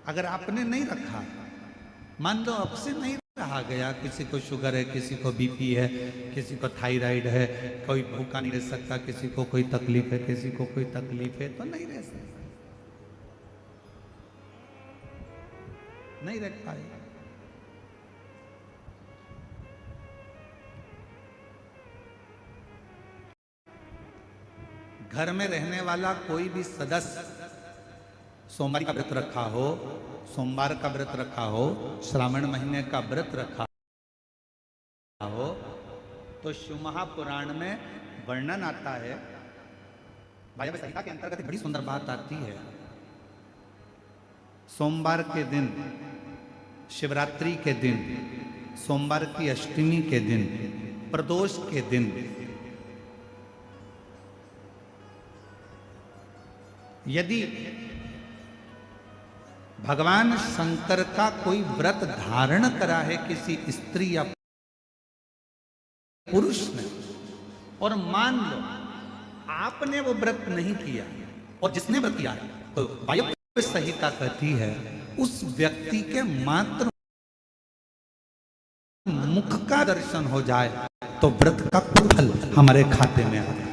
अगर आपने नहीं रखा, मान लो अब से नहीं रहा गया, किसी को शुगर है, किसी को बीपी है, किसी को थायराइड है, कोई भूखा नहीं रह सकता, किसी को कोई तकलीफ है, किसी को कोई तकलीफ है, तो नहीं रह सकता, नहीं रह पाएगा। घर में रहने वाला कोई भी सदस्य सोमवार का व्रत रखा हो, सोमवार का व्रत रखा हो, श्रावण महीने का व्रत रखा हो, तो शिव महापुराण में वर्णन आता है, वायव्य संहिता के अंतर्गत बड़ी सुंदर बात आती है। सोमवार के दिन, शिवरात्रि के दिन, सोमवार की अष्टमी के दिन, प्रदोष के दिन यदि भगवान शंकर का कोई व्रत धारण करा है किसी स्त्री या पुरुष ने, और मान लो आपने वो व्रत नहीं किया और जिसने व्रत किया तो वायव्य संहिता कहती है उस व्यक्ति के मात्र मुख का दर्शन हो जाए तो व्रत का फल हमारे खाते में आ जाए।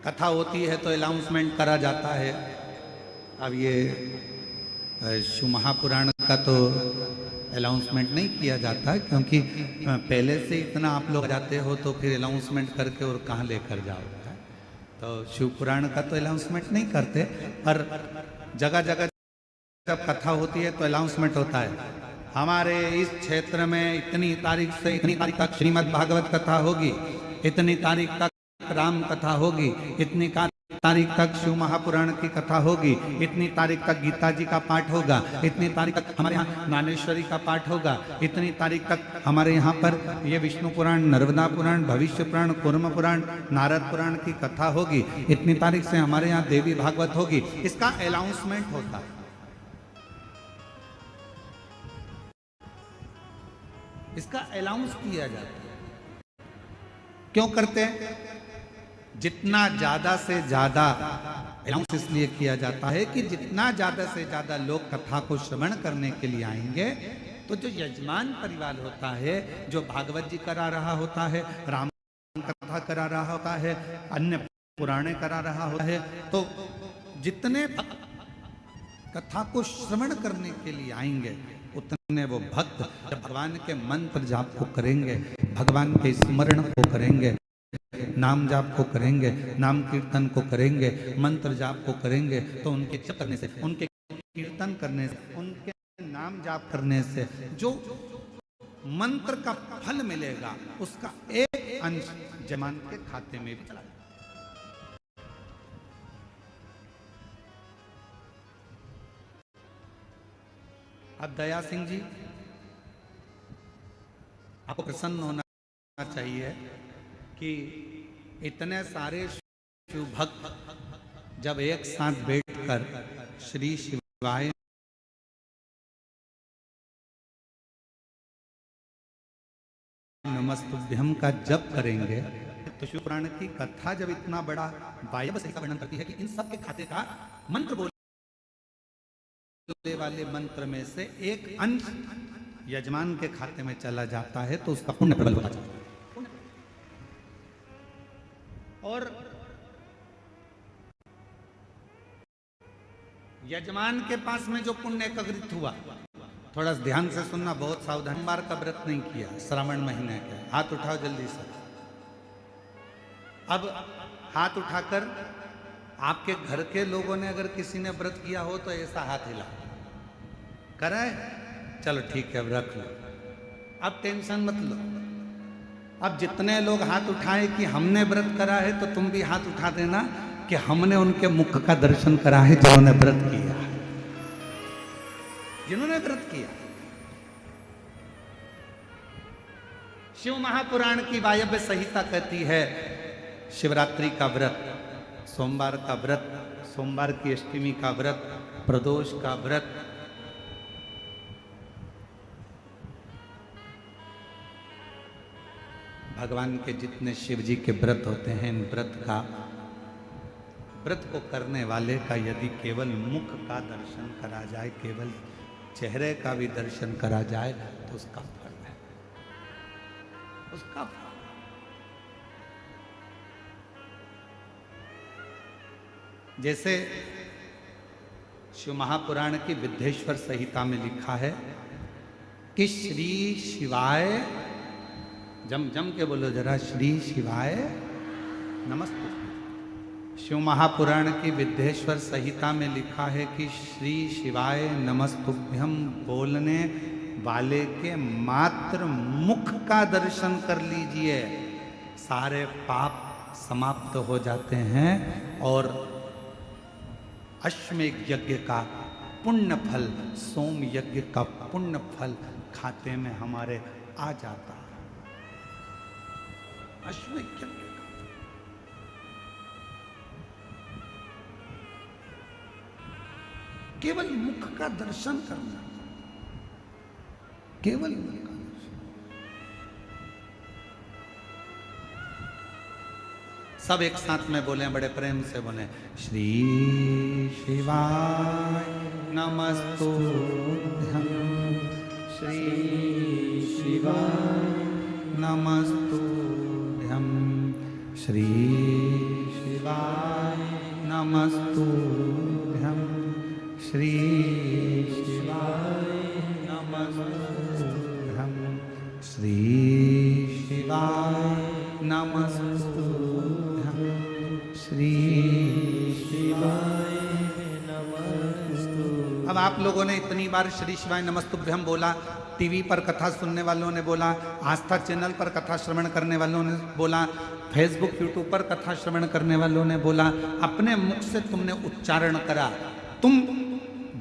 कथा होती है तो अनाउंसमेंट करा जाता है। अब ये शिव महापुराण का तो अनाउंसमेंट नहीं किया जाता, क्योंकि पहले से इतना आप लोग जाते हो तो फिर अनाउंसमेंट करके और कहाँ लेकर जाओगे। तो शिव पुराण का तो अनाउंसमेंट नहीं करते, पर जगह जगह जब कथा होती है तो अनाउंसमेंट होता है, हमारे इस क्षेत्र में इतनी तारीख से इतनी तारीख तक श्रीमद् भागवत कथा होगी, इतनी तारीख तक राम कथा होगी, इतनी तारीख तक शिव महापुराण की कथा होगी, इतनी तारीख तक गीता जी का पाठ होगा, इतनी तारीख तक हमारे यहाँ ज्ञानेश्वरी का पाठ होगा, इतनी तारीख तक हमारे यहाँ पर ये विष्णु पुराण, नर्मदा पुराण, भविष्य पुराण, कूर्म पुराण, नारद पुराण की कथा होगी, इतनी तारीख से हमारे यहाँ देवी भागवत होगी। इसका अनाउंसमेंट होता है। इसका अनाउंस किया जाता है। क्यों करते हैं? जितना ज्यादा से ज्यादा अनाउंस इसलिए किया जाता है कि जितना ज्यादा से ज्यादा लोग कथा को श्रवण करने के लिए आएंगे तो जो यजमान परिवार होता है, जो भागवत जी करा रहा होता है, राम कथा करा रहा होता है, अन्य पुराणे करा रहा होता है, तो जितने कथा को श्रवण करने के लिए आएंगे उतने वो भक्त जब भगवान के मंत्र जाप को करेंगे, भगवान के स्मरण को करेंगे, नाम जाप को करेंगे, नाम कीर्तन को करेंगे, मंत्र जाप को करेंगे, तो उनके जप करने से, उनके कीर्तन करने से, उनके नाम जाप करने से जो मंत्र का फल मिलेगा उसका एक अंश यजमान के खाते में भी चला जाएगा। अब दया सिंह जी, आपको प्रसन्न होना चाहिए कि इतने सारे शिव भक्त जब एक साथ बैठकर श्री शिवाय नमस्तुभ्यम का जप करेंगे तो शिव पुराण की कथा जब इतना बड़ा वायव्य संहिता वर्णन करती है कि इन सब के खाते का मंत्र बोलने वाले मंत्र में से एक अंश यजमान के खाते में चला जाता है तो उसका पुण्य प्रबल होता जाता है। और यजमान के पास में जो पुण्य एकत्रित हुआ, थोड़ा ध्यान से सुनना, बहुत सावधान। सोमवार का व्रत नहीं किया, श्रावण महीने का, हाथ उठाओ जल्दी से। अब हाथ उठाकर आपके घर के लोगों ने अगर किसी ने व्रत किया हो तो ऐसा हाथ हिला कराए, चलो ठीक है अब रख लो, अब टेंशन मत लो। अब जितने लोग हाथ उठाए कि हमने व्रत करा है तो तुम भी हाथ उठा देना कि हमने उनके मुख का दर्शन करा है जिन्होंने व्रत किया, जिन्होंने व्रत किया। शिव महापुराण की वायव्य संहिता कहती है शिवरात्रि का व्रत, सोमवार का व्रत, सोमवार की अष्टमी का व्रत, प्रदोष का व्रत, भगवान के जितने शिव जी के व्रत होते हैं, इन व्रत को करने वाले का यदि केवल मुख का दर्शन करा जाए, केवल चेहरे का भी दर्शन करा जाए, तो उसका फल है, उसका फल। जैसे शिव महापुराण की विद्येश्वर संहिता में लिखा है कि श्री शिवाय, जम के बोलो जरा, श्री शिवाय नमस्ते। शिव महापुराण की विद्येश्वर संहिता में लिखा है कि श्री शिवाय नमस्तुभ्यम बोलने वाले के मात्र मुख का दर्शन कर लीजिए, सारे पाप समाप्त हो जाते हैं और अश्वमेध यज्ञ का पुण्य फल, सोम यज्ञ का पुण्य फल खाते में हमारे आ जाता है। अश्वमेध यज्ञ का केवल मुख का दर्शन करना, केवल मुख का दर्शन। सब एक साथ में बोले, बड़े प्रेम से बोले, श्री शिवाय नमस्तुभ्यं, श्री शिवाय नमस्तुभ्यं, श्री शिवाय नमस्तुभ्यं, श्री शिवाय नमस्तुभ्यं, श्री शिवाय नमस्तुभ्यं, श्री शिवाय नमस्तुभ्यं। अब आप लोगों ने इतनी बार श्री शिवाय नमस्तुभ्यं बोला, टीवी पर कथा सुनने वालों ने बोला, आस्था चैनल पर कथा श्रवण करने वालों ने बोला, फेसबुक यूट्यूब पर कथा श्रवण करने वालों ने बोला, अपने मुख से तुमने उच्चारण करा। तुम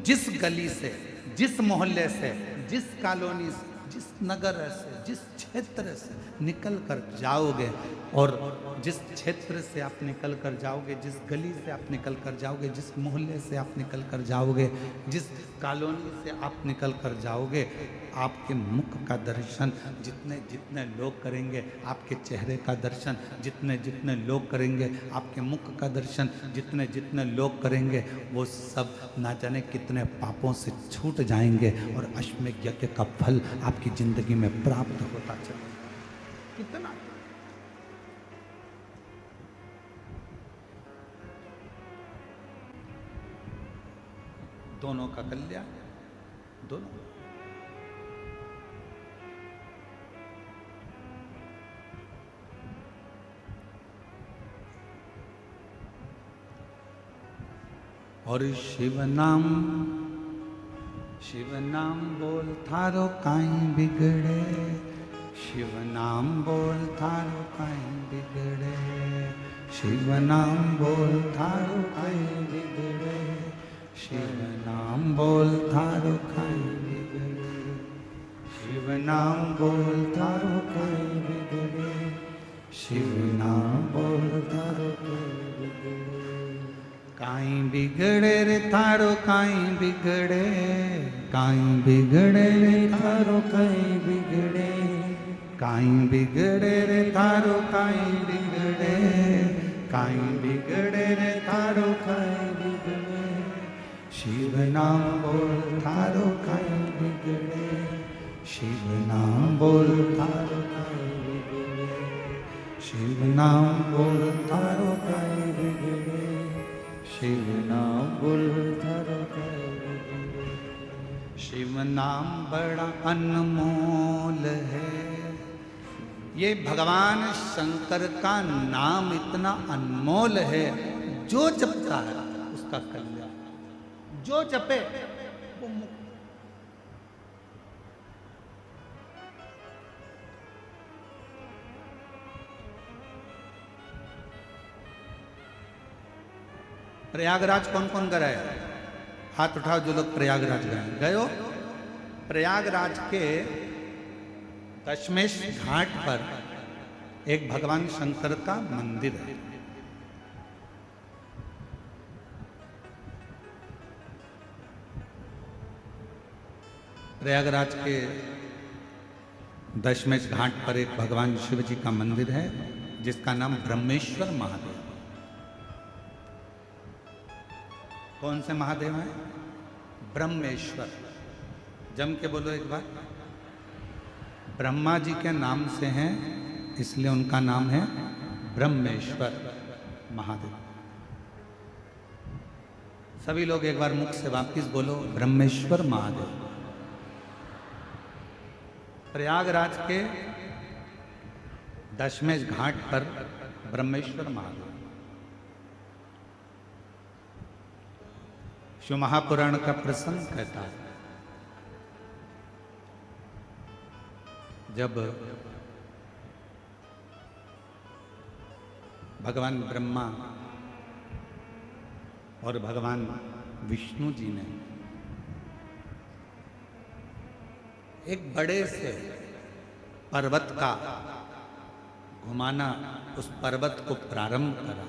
जिस गली से, जिस मोहल्ले से, जिस कॉलोनी से, जिस नगर से, जिस क्षेत्र से निकल कर जाओगे, और जिस क्षेत्र से आप निकल कर जाओगे, जिस गली से आप निकल कर जाओगे, जिस मोहल्ले से आप निकल कर जाओगे, जिस कॉलोनी से आप निकल कर जाओगे, आपके मुख का दर्शन जितने जितने लोग करेंगे, आपके चेहरे का दर्शन जितने जितने लोग करेंगे, आपके मुख का दर्शन जितने जितने लोग करेंगे, वो सब ना जाने कितने पापों से छूट जाएंगे और अश्वमेध यज्ञ का फल आपकी जिंदगी में प्राप्त होता चलेगा। कितना दोनों का कल्याण, दोनों। और शिव नाम बोल थारो काई बिगड़े, शिव नाम बोल थारो काई बिगड़े, शिव नाम बोल थारो काई बिगड़े, शिव नाम बोल थारो काई बिगड़े, शिव नाम बोल थारो काई बिगड़े, शिव नाम बोल थारो काई बिगड़े। काई बिगड़े रे थारो काई बिगड़े, काई बिगड़े रे थारो काई बिगड़े, काई बिगड़े रे थारो काई बिगड़े, काई बिगड़े रे थारो काई बिगड़े, शिव नाम बोल थारो काई बिगड़े, शिव नाम बोल थारो काई बिगड़े, शिव नाम बोल थारो काई बिगड़े, शिव नाम बोल थारो काई बिगड़े। शिव नाम बड़ा अनमोल है, ये भगवान शंकर का नाम इतना अनमोल है, जो जपता है उसका कल्याण, जो जपे वो मुक्त। प्रयागराज कौन कौन गए? हाथ उठाओ जो लोग प्रयागराज गए हो। प्रयागराज के दशमेश घाट पर एक भगवान शंकर का मंदिर है। प्रयागराज के दशमेश घाट पर एक भगवान शिव जी का मंदिर है जिसका नाम ब्रह्मेश्वर महादेव। कौन से महादेव हैं? ब्रह्मेश्वर। जम के बोलो एक बार। ब्रह्मा जी के नाम से हैं इसलिए उनका नाम है ब्रह्मेश्वर महादेव। सभी लोग एक बार मुख से वापिस बोलो, ब्रह्मेश्वर महादेव। प्रयागराज के दशमेश घाट पर ब्रह्मेश्वर महादेव। शिव महापुराण का प्रसंग कहता है, जब भगवान ब्रह्मा और भगवान विष्णु जी ने एक बड़े से पर्वत का घुमाना, उस पर्वत को प्रारंभ करा।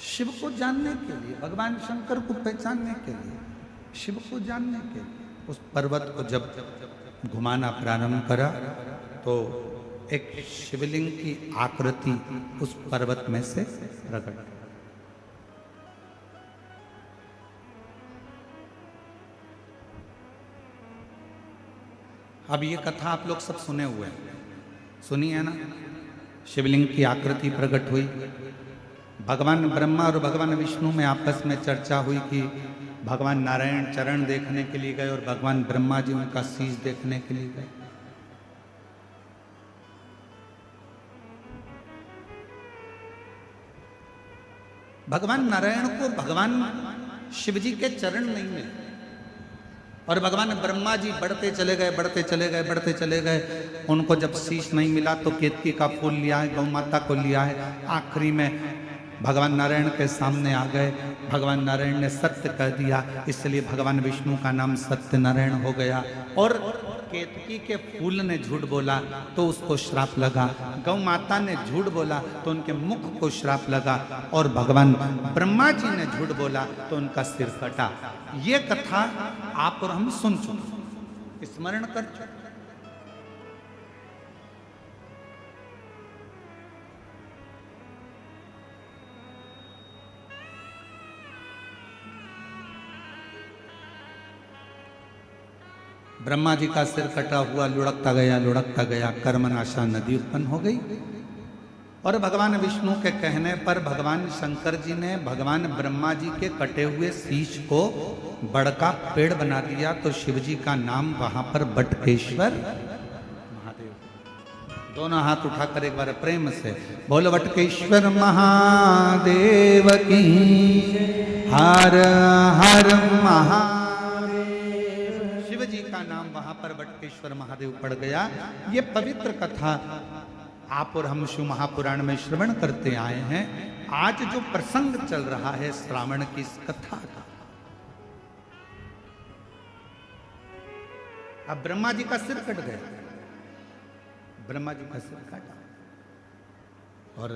शिव को जानने के लिए, भगवान शंकर को पहचानने के लिए, शिव को जानने के लिए उस पर्वत को जब घुमाना प्रारंभ करा तो एक शिवलिंग की आकृति उस पर्वत में से प्रकट। अब ये कथा आप लोग सब सुने हुए हैं, सुनी है ना? शिवलिंग की आकृति प्रकट हुई। भगवान ब्रह्मा और भगवान विष्णु में आपस में चर्चा हुई कि भगवान नारायण चरण देखने के लिए गए और भगवान ब्रह्मा जी उनका शीश देखने के लिए गए। भगवान नारायण को भगवान शिव जी के चरण नहीं मिले और भगवान ब्रह्मा जी बढ़ते चले गए, बढ़ते चले गए, बढ़ते चले गए। उनको जब शीश नहीं मिला तो केतकी का फूल लिया है, गौ माता को लिया है। आखिरी में भगवान नारायण के सामने आ गए। भगवान नारायण ने सत्य कह दिया, इसलिए भगवान विष्णु का नाम सत्य नारायण हो गया। और केतकी के फूल ने झूठ बोला तो उसको श्राप लगा, गौ माता ने झूठ बोला तो उनके मुख को श्राप लगा, और भगवान ब्रह्मा जी ने झूठ बोला तो उनका सिर कटा। ये कथा आप और हम सुन चुके, स्मरण कर चुके। ब्रह्मा जी का सिर कटा हुआ लुढ़कता गया, लुढ़कता गया, कर्मनाशा नदी उत्पन्न हो गई। और भगवान विष्णु के कहने पर भगवान शंकर जी ने भगवान ब्रह्मा जी के कटे हुए शीश को बड़का पेड़ बना दिया। तो शिव जी का नाम वहां पर बटकेश्वर महादेव। दोनों हाथ उठाकर एक बार प्रेम से बोलो, बटकेश्वर महादेव की हर हर महादेव। शिव जी का नाम वहां पर बटकेश्वर महादेव पड़ गया। ये पवित्र कथा आप और हम शिव महापुराण में श्रवण करते आए हैं। आज जो प्रसंग चल रहा है श्रावण की इस कथा का, अब ब्रह्मा जी का सिर कट गया, ब्रह्मा जी का सिर काटा, और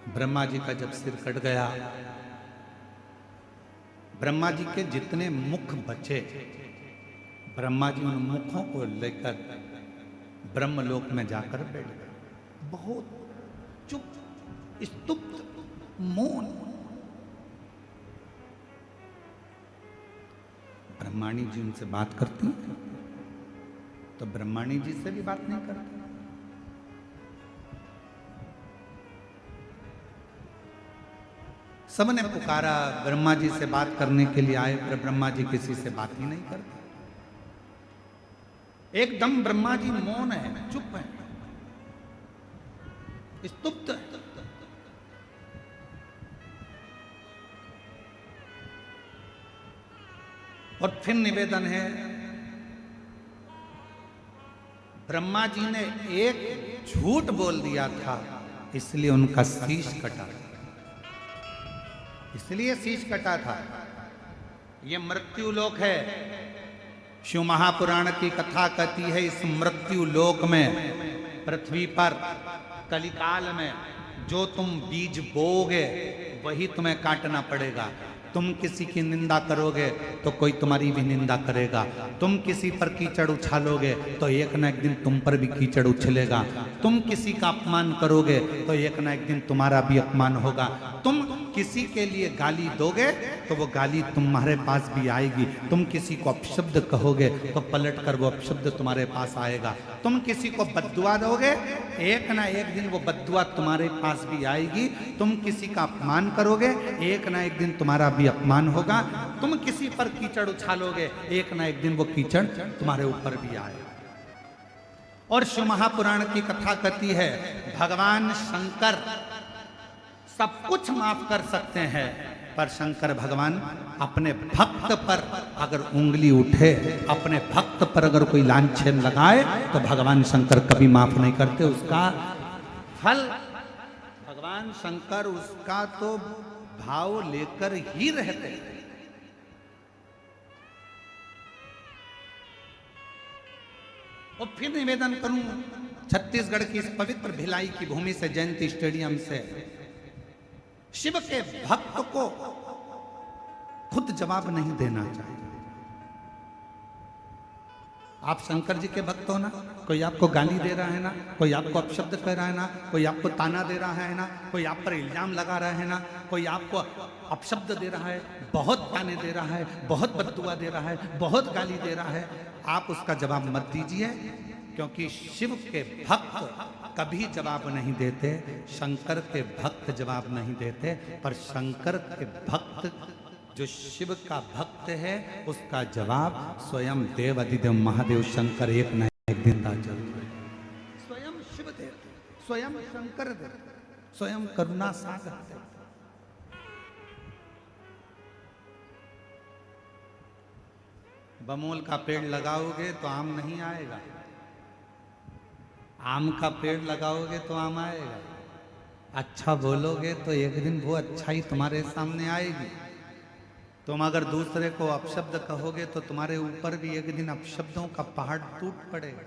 ब्रह्मा जी का जब सिर कट गया, ब्रह्मा जी के जितने मुख बचे, ब्रह्मा जी उन मुखों को लेकर ब्रह्मलोक में जाकर बैठ गए। बहुत चुप, स्तुप्त, मौन। ब्रह्माणी जी उनसे बात करती तो ब्रह्माणी जी से भी बात नहीं करती। सबने पुकारा, ब्रह्मा जी से बात करने के लिए आए, पर ब्रह्मा जी किसी से बात ही नहीं करते। एकदम ब्रह्मा जी मौन है, चुप है, स्तुप्त है। और फिर निवेदन है, ब्रह्मा जी ने एक झूठ बोल दिया था इसलिए उनका शीश कटा, इसलिए शीश कटा था। यह मृत्यु लोक है। शिव महापुराण की कथा कहती है, इस मृत्यु लोक में, पृथ्वी पर कलिकाल में जो तुम बीज बोओगे वही तुम्हें काटना पड़ेगा। तुम किसी की निंदा करोगे तो कोई तुम्हारी भी निंदा करेगा। तुम किसी पर कीचड़ उछालोगे तो एक ना एक दिन तुम पर भी कीचड़ उछलेगा। तुम किसी का अपमान करोगे तो एक ना एक दिन तुम्हारा भी अपमान होगा। तुम किसी के लिए गाली दोगे तो वो गाली तुम्हारे पास भी आएगी। तुम किसी को अपशब्द कहोगे तो पलट कर वो अपशब्द तुम्हारे पास आएगा। तुम किसी को बद्दुआ दोगे, एक ना एक दिन वो बद्दुआ तुम्हारे पास भी आएगी। तुम किसी का अपमान करोगे, एक ना एक दिन तुम्हारा भी अपमान होगा। तुम किसी पर कीचड़ उछालोगे, एक ना एक दिन वो कीचड़ तुम्हारे ऊपर भी आएगा। और शिव महापुराण की कथा कहती है, भगवान शंकर सब कुछ माफ कर सकते हैं, पर शंकर भगवान अपने भक्त पर अगर उंगली उठे, अपने भक्त पर अगर कोई लांछन लगाए तो भगवान शंकर कभी माफ नहीं करते। उसका फल भगवान शंकर उसका तो भाव लेकर ही रहते हैं। और फिर निवेदन करूं, छत्तीसगढ़ की इस पवित्र भिलाई की भूमि से, जयंती स्टेडियम से, शिव के भक्त को खुद जवाब नहीं देना चाहिए। आप शंकर जी के भक्त हो ना, कोई आपको गाली दे रहा है ना, कोई आपको अपशब्द कह रहा है ना, कोई आपको ताना दे रहा है ना, कोई आप पर इल्जाम लगा रहा है ना, कोई आपको अपशब्द दे रहा है, बहुत ताने दे रहा है, बहुत बद्दुआ दे रहा है, बहुत गाली दे रहा है, आप उसका जवाब मत दीजिए, क्योंकि शिव के भक्त कभी जवाब नहीं देते। शंकर के भक्त जवाब नहीं देते, पर शंकर के भक्त जो शिव का भक्त है उसका जवाब स्वयं देव अधिदेव महादेव शंकर एक न एक दिन जरूर। स्वयं शिव देव, स्वयं शंकर देव, स्वयं करुणा सागर देव। बमोल का पेड़ लगाओगे तो आम नहीं आएगा, आम का पेड़ लगाओगे तो आम आएगा। अच्छा बोलोगे तो एक दिन वो अच्छाई तुम्हारे सामने आएगी। तुम अगर दूसरे को अपशब्द कहोगे तो तुम्हारे ऊपर भी एक दिन अपशब्दों का पहाड़ टूट पड़ेगा।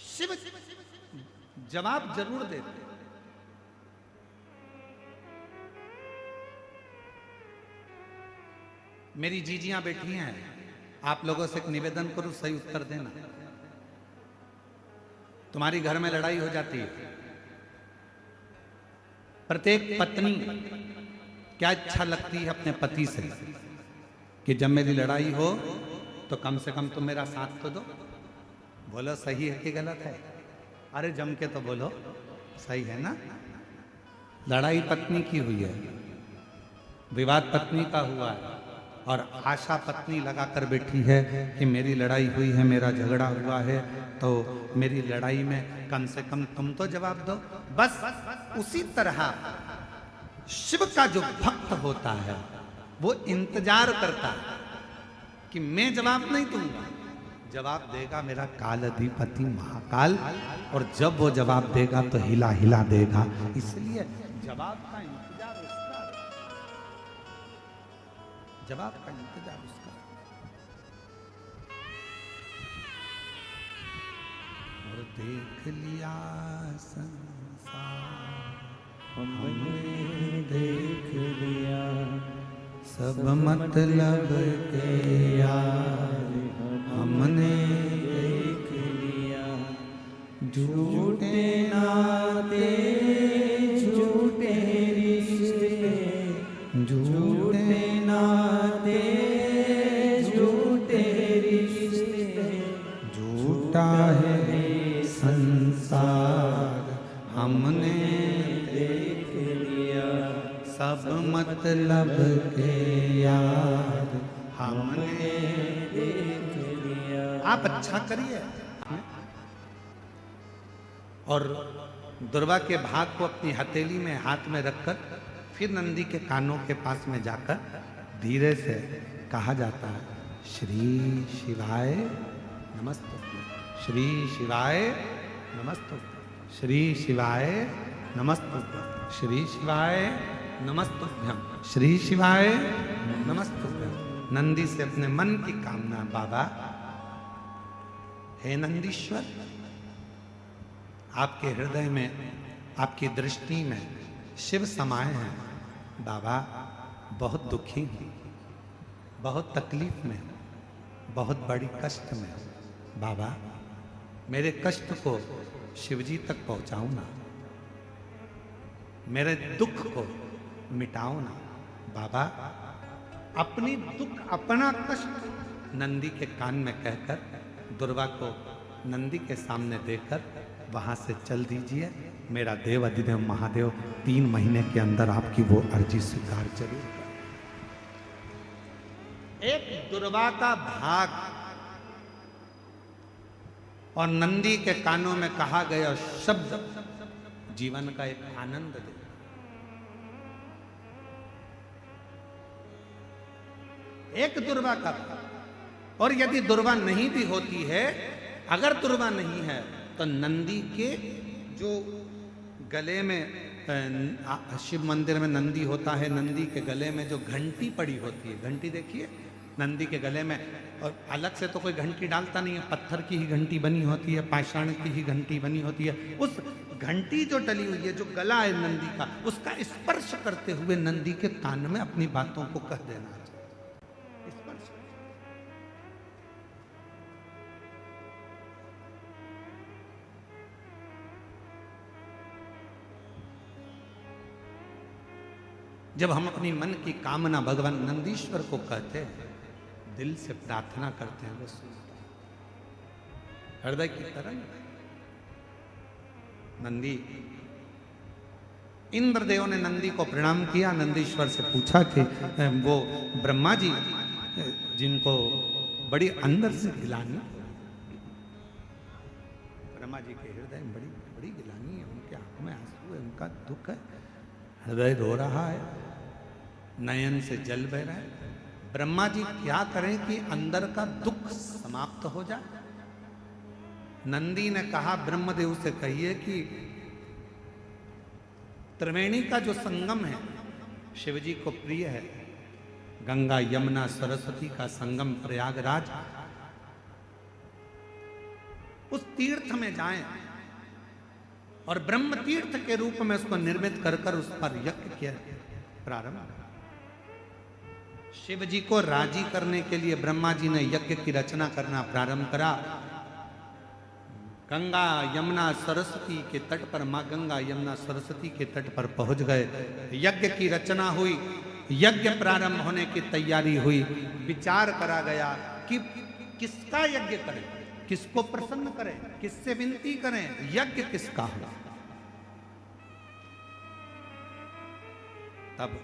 शिव जवाब जरूर देते। मेरी जीजियां बैठी हैं, आप लोगों से एक निवेदन करूं, सही उत्तर देना। तुम्हारी घर में लड़ाई हो जाती है, प्रत्येक पत्नी क्या इच्छा लगती है अपने पति से कि जब मेरी लड़ाई हो तो कम से कम तुम मेरा साथ तो दो। बोलो सही है कि गलत है? अरे जम के तो बोलो, सही है ना? लड़ाई पत्नी की हुई है, विवाद पत्नी का हुआ है, और आशा पत्नी लगा कर बैठी है कि मेरी लड़ाई हुई है, मेरा झगड़ा हुआ है, तो मेरी लड़ाई में कम से कम तुम तो जवाब दो। बस उसी तरह शिव का जो भक्त होता है वो इंतजार करता है कि मैं जवाब नहीं दूंगा, जवाब देगा मेरा काल अधिपति महाकाल, और जब वो जवाब देगा तो हिला हिला देगा। इसलिए जवाब का इंतजार उसका, जवाब का इंतजार उसका। और देख लिया संसार हमने, देख लिया सब मतलब के यार हमने, देख लिया झूठे नाते झूठे रिश्ते, झूठे नाते झूठे रिश्ते, झूठा है संसार हमने देख लिया सब मतलब के यार हमने देख लिया। आप अच्छा करिए और दुर्वा के भाग को अपनी हथेली में हाथ में रखकर फिर नंदी के कानों के पास में जाकर धीरे से कहा जाता है, श्री शिवाय नमस्तुभ्यं, श्री शिवाय नमस्तुभ्यं, श्री शिवाय नमस्तुभ्यं, श्री शिवाय नमस्तुभ्यं, श्री शिवाय नमस्तुभ्यं। नंदी से अपने मन की कामना, बाबा हे नंदीश्वर, आपके हृदय में, आपकी दृष्टि में शिव समाये हैं। बाबा बहुत दुखी हूँ, बहुत तकलीफ में हूँ, बहुत बड़ी कष्ट में हूँ। बाबा मेरे कष्ट को शिवजी तक पहुंचाओ ना, मेरे दुख को मिटाओ ना। बाबा अपनी दुख अपना कष्ट नंदी के कान में कहकर दुर्वा को नंदी के सामने देकर वहां से चल दीजिए। मेरा देव अधिदेव महादेव 3 महीने के अंदर आपकी वो अर्जी स्वीकार जरूर कर। एक दुर्वा का भाग और नंदी के कानों में कहा गया शब्द जीवन का एक आनंद दे। एक दुर्वा का, और यदि दुर्वा नहीं भी होती है, अगर दुर्वा नहीं है तो नंदी के जो गले में, शिव मंदिर में नंदी होता है, नंदी के गले में जो घंटी पड़ी होती है, घंटी देखिए नंदी के गले में, और अलग से तो कोई घंटी डालता नहीं है, पत्थर की ही घंटी बनी होती है, पाषाण की ही घंटी बनी होती है। उस घंटी जो डली हुई है, जो गला है नंदी का, उसका स्पर्श करते हुए नंदी के कान में अपनी बातों को कह देना चाहिए। स्पर्श। जब हम अपनी मन की कामना भगवान नंदीश्वर को कहते हैं, दिल से प्रार्थना करते हैं, वो सुनता है। हृदय की तरंग। नंदी, इंद्रदेव ने नंदी को प्रणाम किया, नंदीश्वर से पूछा कि वो ब्रह्मा जी जिनको बड़ी अंदर से गिलानी, ब्रह्मा जी के हृदय में बड़ी बड़ी गिलानी है, उनके आंखों में आंसू है, उनका दुख है, हृदय रो रहा है, नयन से जल बह रहा है। ब्रह्मा जी क्या करें कि अंदर का दुख समाप्त हो जाए? नंदी ने कहा ब्रह्मदेव से कहिए कि त्रिवेणी का जो संगम है शिवजी को प्रिय है, गंगा यमुना सरस्वती का संगम प्रयागराज, उस तीर्थ में जाएं और ब्रह्म तीर्थ के रूप में उसको निर्मित कर कर उस पर यज्ञ किया प्रारंभ। शिव जी को राजी करने के लिए ब्रह्मा जी ने यज्ञ की रचना करना प्रारंभ करा। गंगा यमुना सरस्वती के तट पर, माँ गंगा यमुना सरस्वती के तट पर पहुंच गए, यज्ञ की रचना हुई, यज्ञ प्रारंभ होने की तैयारी हुई। विचार करा गया कि किसका यज्ञ करें, किसको प्रसन्न करें, किससे विनती करें, यज्ञ किसका हो। तब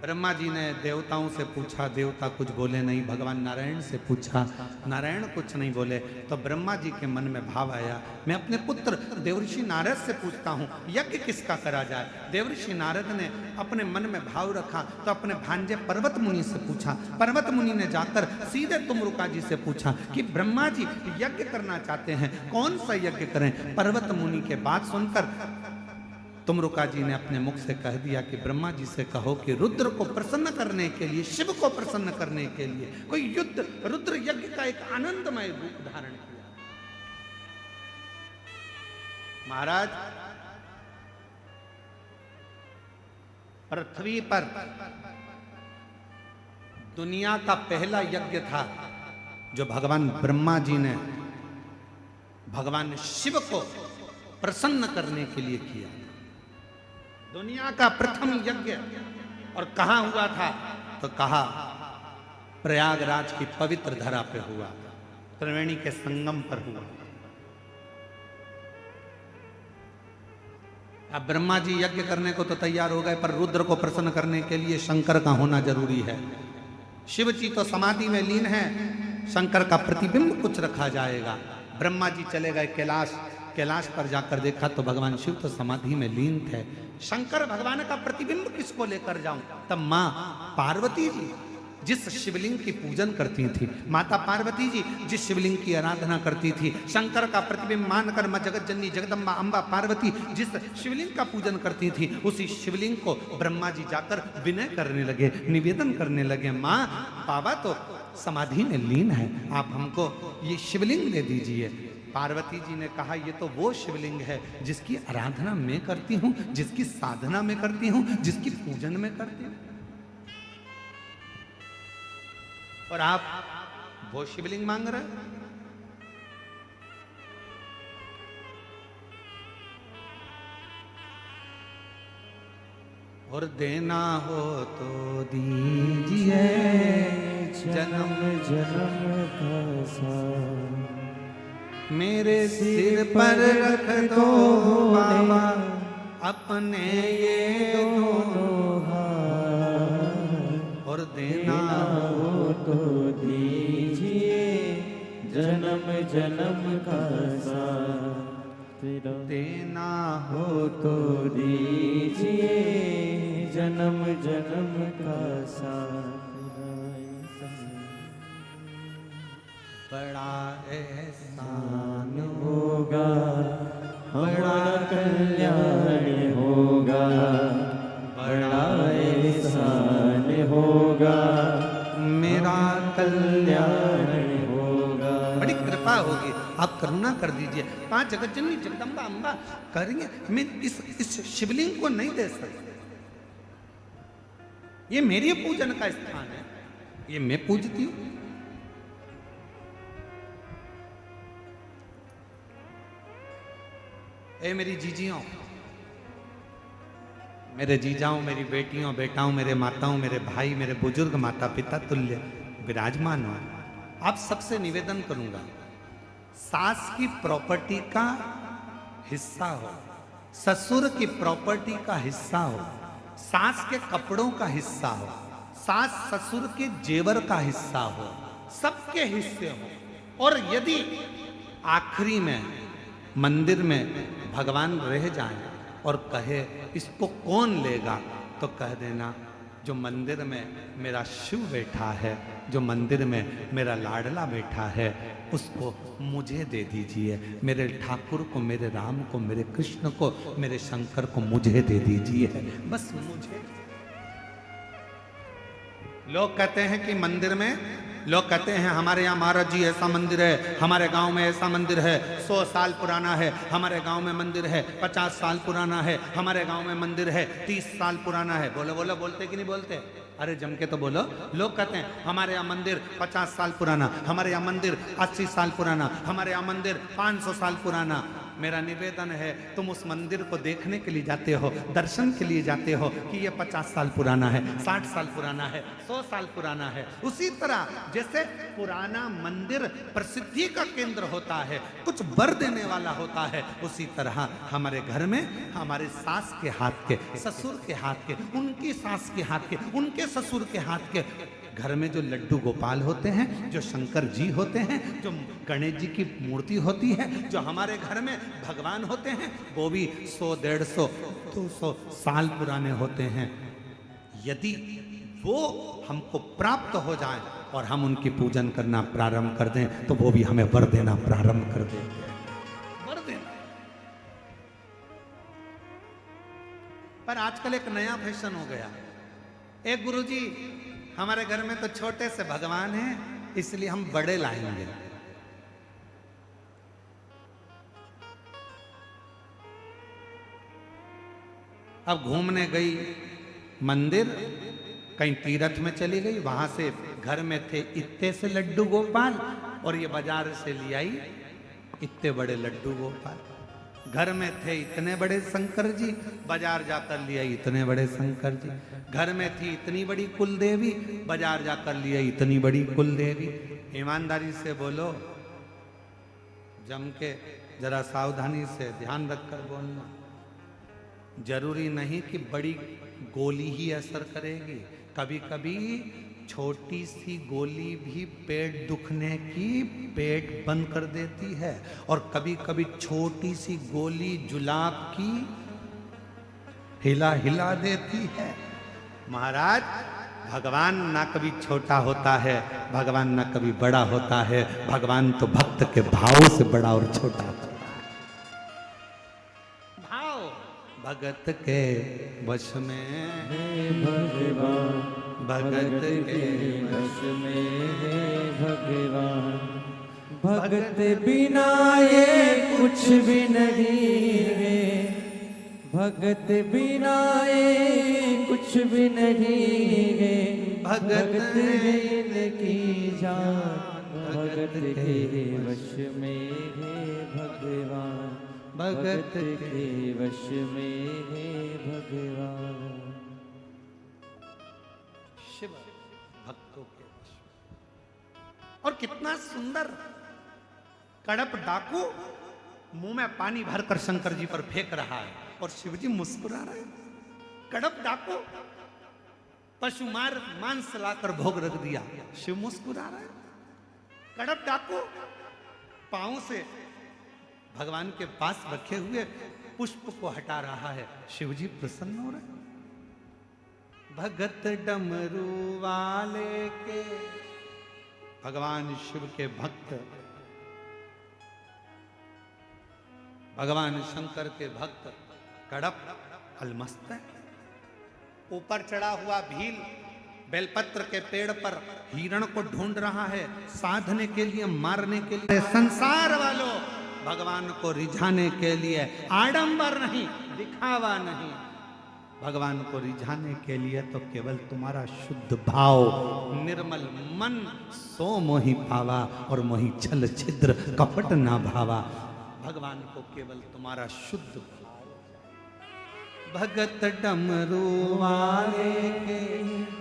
ब्रह्मा जी ने देवताओं से पूछा, देवता कुछ बोले नहीं। भगवान नारायण से पूछा, नारायण कुछ नहीं बोले। तो ब्रह्मा जी के मन में भाव आया, मैं अपने पुत्र देवऋषि नारद से पूछता हूँ यज्ञ किसका करा जाए। देवऋषि नारद ने अपने मन में भाव रखा तो अपने भांजे पर्वत मुनि से पूछा। पर्वत मुनि ने जाकर सीधे तुमरुका जी से पूछा कि ब्रह्मा जी यज्ञ करना चाहते हैं, कौन सा यज्ञ करें। पर्वत मुनि के बात सुनकर तुमरुका जी ने अपने मुख से कह दिया कि ब्रह्मा जी से कहो कि रुद्र को प्रसन्न करने के लिए, शिव को प्रसन्न करने के लिए कोई युद्ध, रुद्र यज्ञ का एक आनंदमय रूप धारण किया। महाराज पृथ्वी पर दुनिया का पहला यज्ञ था जो भगवान ब्रह्मा जी ने भगवान शिव को प्रसन्न करने के लिए किया। दुनिया का प्रथम यज्ञ, और कहां हुआ था तो कहा प्रयागराज की पवित्र धरा पे हुआ, त्रिवेणी के संगम पर हुआ। अब ब्रह्मा जी यज्ञ करने को तो तैयार हो गए, पर रुद्र को प्रसन्न करने के लिए शंकर का होना जरूरी है। शिव जी तो समाधि में लीन है, शंकर का प्रतिबिंब कुछ रखा जाएगा। ब्रह्मा जी चले गए कैलाश, कैलाश पर जाकर देखा तो भगवान शिव तो समाधि में लीन थे। शंकर भगवान का प्रतिबिंब किसको लेकर जाऊं? तब मां पार्वती जी जिस शिवलिंग की पूजन करती थी, माता पार्वती जी जिस शिवलिंग की आराधना करती थी, शंकर का प्रतिबिंब मानकर मां जगत जननी जगदम्बा अम्बा पार्वती जिस शिवलिंग का पूजन करती थी, उसी शिवलिंग को ब्रह्मा जी जाकर विनय करने लगे, निवेदन करने लगे, मां बाबा तो समाधि में लीन है, आप हमको ये शिवलिंग दे दीजिए। पार्वती जी ने कहा ये तो वो शिवलिंग है जिसकी आराधना मैं करती हूँ, जिसकी साधना मैं करती हूँ, जिसकी पूजन मैं करती हूँ। और आप वो शिवलिंग मांग रहे हैं। और देना हो तो दीजिए जन्म जन्म का साथ, मेरे सिर पर रख दो बाबा अपने ये दोनों हाथ, और देना हो तो दीजिए जन्म जन्म का साथ, देना हो तो दीजिए जन्म जन्म का साथ। बड़ा एहसान होगा बड़ा कल्याण होगा, बड़ा एहसान होगा मेरा कल्याण होगा। बड़ी कृपा होगी, आप करुणा कर दीजिए। 5 जगत जननी जगदम्बा अम्बा करेंगे। मैं इस शिवलिंग को नहीं दे सकता, ये मेरी पूजन का स्थान है, ये मैं पूजती हूं। ए मेरी जीजियों, मेरे जीजाओं, मेरी बेटियों, बेटाओं, मेरे माताओं, मेरे भाई, मेरे बुजुर्ग माता पिता तुल्य विराजमान हो, आप सबसे निवेदन करूंगा, सास की प्रॉपर्टी का हिस्सा हो, ससुर की प्रॉपर्टी का हिस्सा हो, सास के कपड़ों का हिस्सा हो, सास ससुर के जेवर का हिस्सा हो, सबके हिस्से हो। और यदि आखिरी में मंदिर में भगवान रह जाएं और कहे इसको कौन लेगा, तो कह देना जो मंदिर में मेरा शिव बैठा है, जो मंदिर में मेरा लाडला बैठा है, उसको मुझे दे दीजिए। मेरे ठाकुर को, मेरे राम को, मेरे कृष्ण को, मेरे शंकर को मुझे दे दीजिए, बस मुझे। लोग कहते हैं कि मंदिर में, लोग कहते हैं हमारे यहाँ महाराज जी ऐसा मंदिर है, हमारे गांव में ऐसा मंदिर है, 100 साल पुराना है, हमारे गांव में मंदिर है 50 साल पुराना है, हमारे गांव में मंदिर है 30 साल पुराना है। बोलो बोलो, बोलते कि नहीं बोलते? अरे जम के तो बोलो। लोग कहते हैं हमारे यहाँ मंदिर 50 साल पुराना, हमारे यहाँ मंदिर 80 साल पुराना, हमारे यहाँ मंदिर 500 साल पुराना। मेरा निवेदन है, तुम उस मंदिर को देखने के लिए जाते हो, दर्शन के लिए जाते हो कि ये 50 साल पुराना है, 60 साल पुराना है, 100 साल पुराना है। उसी तरह जैसे पुराना मंदिर प्रसिद्धि का केंद्र होता है, कुछ बर देने वाला होता है, उसी तरह हमारे घर में हमारे सास के हाथ के, ससुर के हाथ के, उनकी सास के हाथ के, उनके ससुर के हाथ के, घर में जो लड्डू गोपाल होते हैं, जो शंकर जी होते हैं, जो गणेश जी की मूर्ति होती है, जो हमारे घर में भगवान होते हैं, वो भी 100, 150, 200 साल पुराने होते हैं। यदि वो हमको प्राप्त हो जाए और हम उनकी पूजन करना प्रारंभ कर दें, तो वो भी हमें वर देना प्रारंभ कर देंगे। वर देना। पर आजकल एक नया फैशन हो गया, एक गुरुजी हमारे घर में तो छोटे से भगवान हैं, इसलिए हम बड़े लाएंगे। अब घूमने गई मंदिर, कहीं तीर्थ में चली गई, वहां से घर में थे इतने से लड्डू गोपाल, और ये बाजार से ले आई इतने बड़े लड्डू गोपाल। घर में थे इतने बड़े शंकर जी, बाजार जाकर ले आई इतने बड़े शंकर जी। घर में थी इतनी बड़ी कुल देवी, बाजार जाकर ले आई इतनी बड़ी कुल देवी। ईमानदारी से बोलो, जम के जरा सावधानी से ध्यान रखकर बोलना। जरूरी नहीं कि बड़ी गोली ही असर करेगी, कभी कभी छोटी सी गोली भी पेट दुखने की पेट बंद कर देती है, और कभी कभी छोटी सी गोली जुलाब की हिला हिला देती है। महाराज, भगवान ना कभी छोटा होता है, भगवान ना कभी बड़ा होता है, भगवान तो भक्त के भाव से बड़ा और छोटा होता है। भाव भगत के वश में भगवान, भगत के वश में है भगवान, भगत बिना ये कुछ भी नहीं है, भगत बिना ये कुछ भी नहीं है, भगत है इनकी जान, भगत के वश में है भगवान, भगत के वश में है भगवान। शिव भक्तों के वश में। और कितना सुंदर कड़प डाकू मुंह में पानी भरकर शंकर जी पर फेंक रहा है और शिव जी मुस्कुरा रहे हैं। कड़प डाकू पशु मार मांस लाकर भोग रख दिया, शिव मुस्कुरा रहे हैं। कड़प डाकू पांव से भगवान के पास रखे हुए पुष्प को हटा रहा है, शिव जी प्रसन्न हो रहे हैं। भगत डमरू वाले के, भगवान शिव के भक्त, भगवान शंकर के भक्त कड़प अलमस्त है। ऊपर चढ़ा हुआ भील बेलपत्र के पेड़ पर हिरण को ढूंढ रहा है, साधने के लिए, मारने के लिए। संसार वालों, भगवान को रिझाने के लिए, आडंबर नहीं, दिखावा नहीं, भगवान को रिझाने के लिए तो केवल तुम्हारा शुद्ध भाव, निर्मल मन, सो मोहि पावा और मोहि छल छिद्र कपट ना भावा। भगवान को केवल तुम्हारा शुद्ध भाव। भगत डमरू वाले के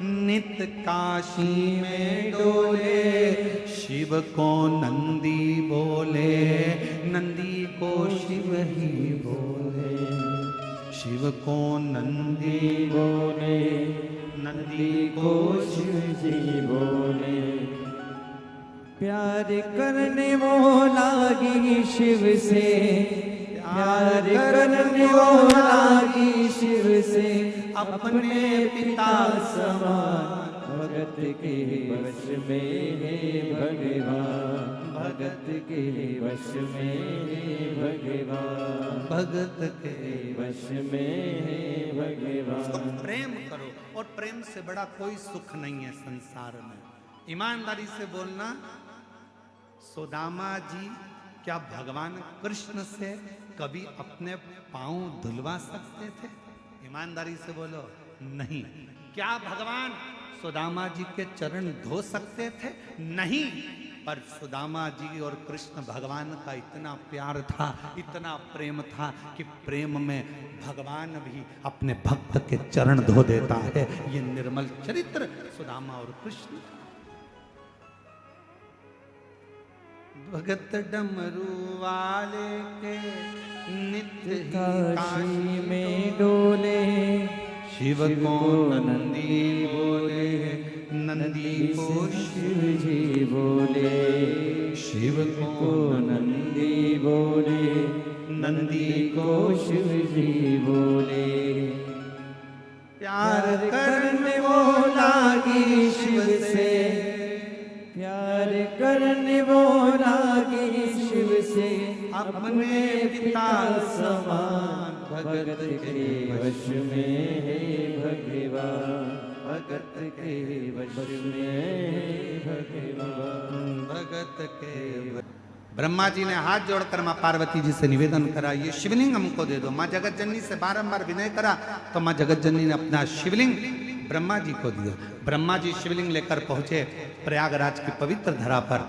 नित काशी में डोले, शिव को नंदी बोले, नंदी को शिव ही बोले, शिव को नंदी बोले, नंदी को शिव जी बोले। प्यार करने वो लागी शिव से, प्यार करने वो लागी शिव से, अपने पिता समान, भगत के वश में है भगवान, भगत के वश में है भगवान, भगत के वश में है भगवान। प्रेम करो, और प्रेम से बड़ा कोई सुख नहीं है संसार में। ईमानदारी से बोलना, सुदामा जी क्या भगवान कृष्ण से कभी अपने पांव धुलवा सकते थे? ईमानदारी से बोलो, नहीं। क्या भगवान सुदामा जी के चरण धो सकते थे? नहीं। पर सुदामा जी और कृष्ण भगवान का इतना प्यार था, इतना प्रेम था कि प्रेम में भगवान भी अपने भक्त के चरण धो देता है। ये निर्मल चरित्र सुदामा और कृष्ण। भगत डमरू वाले के नित्य काशी में डोले, शिव को नंदी बोले, नंदी को शिव जी बोले, शिव को नंदी बोले, नंदी को शिव जी बोले। प्यार करने वो लागी शिव से, प्यार करने वो लागी शिव से, अपने पिता समान, भगत के वश में है भगवान, भगत के वश में है भगवान, भगत के। ब्रह्मा जी ने हाथ जोड़कर मां पार्वती जी से निवेदन करा, ये शिवलिंग हमको दे दो। मां जगत जननी से बारंबार विनय करा तो मां जगत जननी ने अपना शिवलिंग ब्रह्मा जी को दिया। ब्रह्मा जी शिवलिंग लेकर पहुंचे प्रयागराज की पवित्र धरा पर।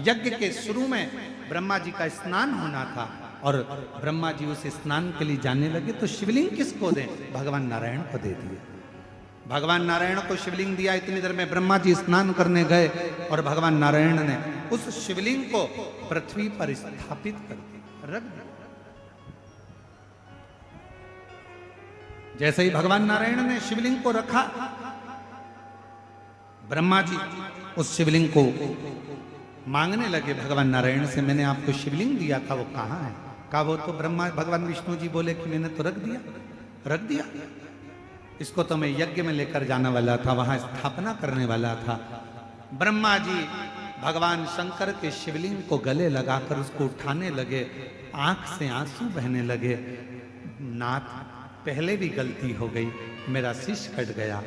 यज्ञ के शुरू में ब्रह्मा जी का स्नान होना था और ब्रह्मा जी उस स्नान के लिए जाने लगे तो शिवलिंग किसको दें? भगवान नारायण को दे दिए। भगवान नारायण को शिवलिंग दिया। इतनी देर में ब्रह्मा जी स्नान करने गए और भगवान नारायण ने उस शिवलिंग को पृथ्वी पर स्थापित कर दिया, रख दिया। जैसे ही भगवान नारायण ने शिवलिंग को रखा, ब्रह्मा जी उस शिवलिंग को मांगने लगे भगवान नारायण से, मैंने आपको शिवलिंग दिया था, वो कहाँ है? कहा वो तो ब्रह्मा भगवान विष्णु जी बोले कि मैंने तो रख दिया, रख दिया। इसको तो मैं यज्ञ में लेकर जाने वाला था, वहां स्थापना करने वाला था। ब्रह्मा जी भगवान शंकर के शिवलिंग को गले लगाकर उसको उठाने लगे। आंख से आंसू बहने लगे। नाथ, पहले भी गलती हो गई, मेरा शीश कट गया,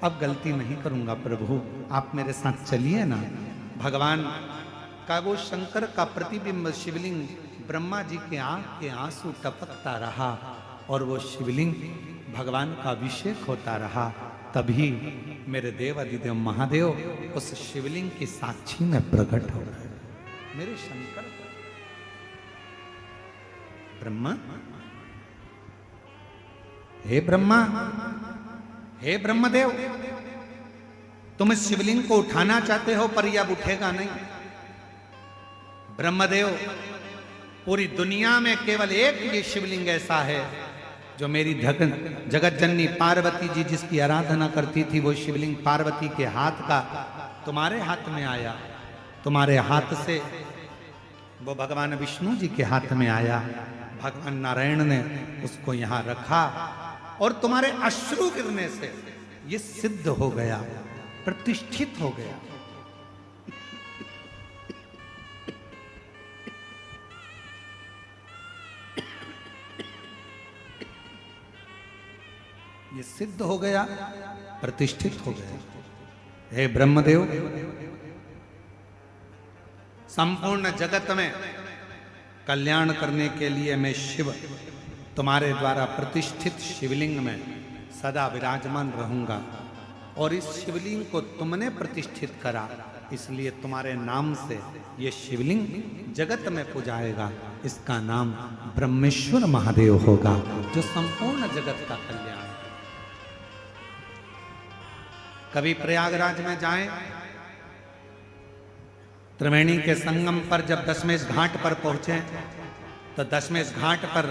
अब गलती नहीं करूंगा प्रभु, आप मेरे साथ चलिए ना। भगवान का वो शंकर का प्रतिबिंब शिवलिंग ब्रह्मा जी के आंख के आंसू टपकता रहा और वो शिवलिंग भगवान का अभिषेक होता रहा। तभी मेरे देव अधिदेव महादेव उस शिवलिंग की साक्षी में प्रकट हो गए। मेरे शंकर ब्रह्मा, हे ब्रह्मा, हे ब्रह्मदेव, तुम इस शिवलिंग को उठाना चाहते हो पर यह अब उठेगा नहीं। ब्रह्मदेव, पूरी दुनिया में केवल एक ये शिवलिंग ऐसा है जो मेरी जगत जननी पार्वती जी जिसकी आराधना करती थी, वो शिवलिंग पार्वती के हाथ का तुम्हारे हाथ में आया। तुम्हारे हाथ से वो भगवान विष्णु जी के हाथ में आया। भगवान नारायण ने उसको यहां रखा और तुम्हारे अश्रु गिरने से ये सिद्ध हो गया, प्रतिष्ठित हो गया। ये सिद्ध हो गया, प्रतिष्ठित हो गया। हे ब्रह्मदेव, संपूर्ण जगत में कल्याण करने के लिए मैं शिव तुम्हारे द्वारा प्रतिष्ठित शिवलिंग में सदा विराजमान रहूंगा। और इस शिवलिंग को तुमने प्रतिष्ठित करा, इसलिए तुम्हारे नाम से ये शिवलिंग जगत में पूजाएगा। इसका नाम ब्रह्मेश्वर महादेव होगा, जो संपूर्ण जगत का कल्याण। कभी प्रयागराज में जाएं, त्रिवेणी के संगम पर जब दशमेश घाट पर पहुंचे तो दशमेश घाट पर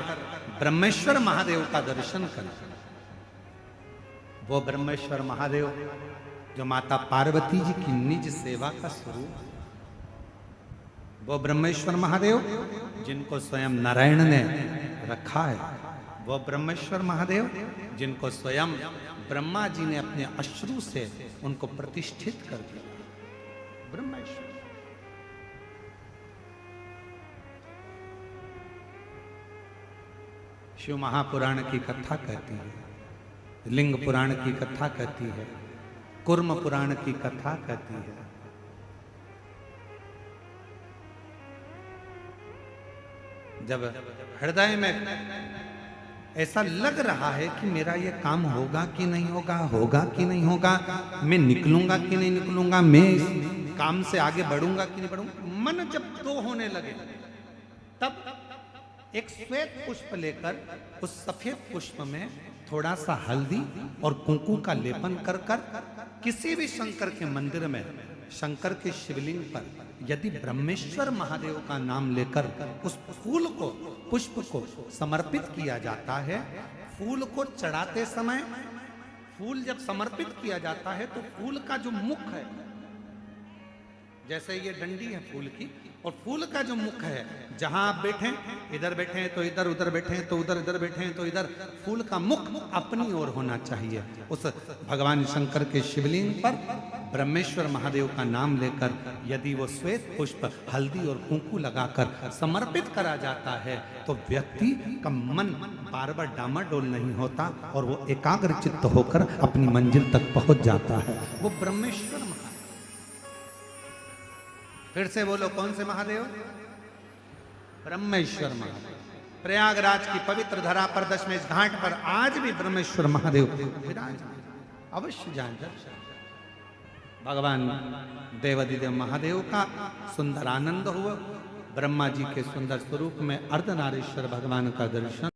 ब्रह्मेश्वर महादेव का दर्शन करें। वो ब्रह्मेश्वर महादेव जो माता पार्वती जी की निज सेवा का स्वरूप, वो ब्रह्मेश्वर महादेव जिनको स्वयं नारायण ने रखा है, वो ब्रह्मेश्वर महादेव जिनको स्वयं ब्रह्मा जी ने अपने अश्रु से उनको प्रतिष्ठित कर दिया। ब्रह्मेश्वर शिव महापुराण की कथा कहती है, लिंग पुराण की कथा कहती है, कुर्म पुराण की कथा कहती है। जब हृदय में ऐसा लग रहा है कि मेरा ये काम होगा कि नहीं होगा, होगा कि नहीं होगा, मैं निकलूंगा कि नहीं निकलूंगा, मैं इस काम से आगे बढ़ूंगा कि नहीं बढ़ूंगा, मन जब दो होने लगे तब एक श्वेत पुष्प लेकर उस सफेद पुष्प में थोड़ा सा हल्दी और कुंकू का लेपन कर कर किसी भी शंकर के मंदिर में शंकर के शिवलिंग पर यदि ब्रह्मेश्वर महादेव का नाम लेकर उस फूल को, पुष्प को समर्पित किया जाता है, फूल को चढ़ाते समय, फूल जब समर्पित किया जाता है तो फूल का जो मुख है, जैसे ये डंडी है फूल की, और फूल का जो मुख है, जहां आप बैठे, इधर बैठे तो इधर, उधर बैठे तो उधर, इधर बैठे तो इधर, फूल का मुख अपनी ओर होना चाहिए। उस भगवान शंकर के शिवलिंग पर ब्रह्मेश्वर महादेव का नाम लेकर यदि वो श्वेत पुष्प हल्दी और कुंकू लगाकर समर्पित करा जाता है तो व्यक्ति का मन बार बार डामाडोल नहीं होता और वो एकाग्र चित्त होकर अपनी मंजिल तक पहुंच जाता है। वो ब्रह्मेश्वर महादेव। फिर से बोलो, कौन से महादेव? ब्रह्मेश्वर महादेव। प्रयागराज की पवित्र धरा पर दशमेश घाट पर आज भी ब्रह्मेश्वर महादेव विराजमान, अवश्य जाएं दर्शन। भगवान देवाधिदेव महादेव का सुंदर आनंद हुआ। ब्रह्मा जी के सुंदर स्वरूप में अर्धनारीश्वर भगवान का दर्शन।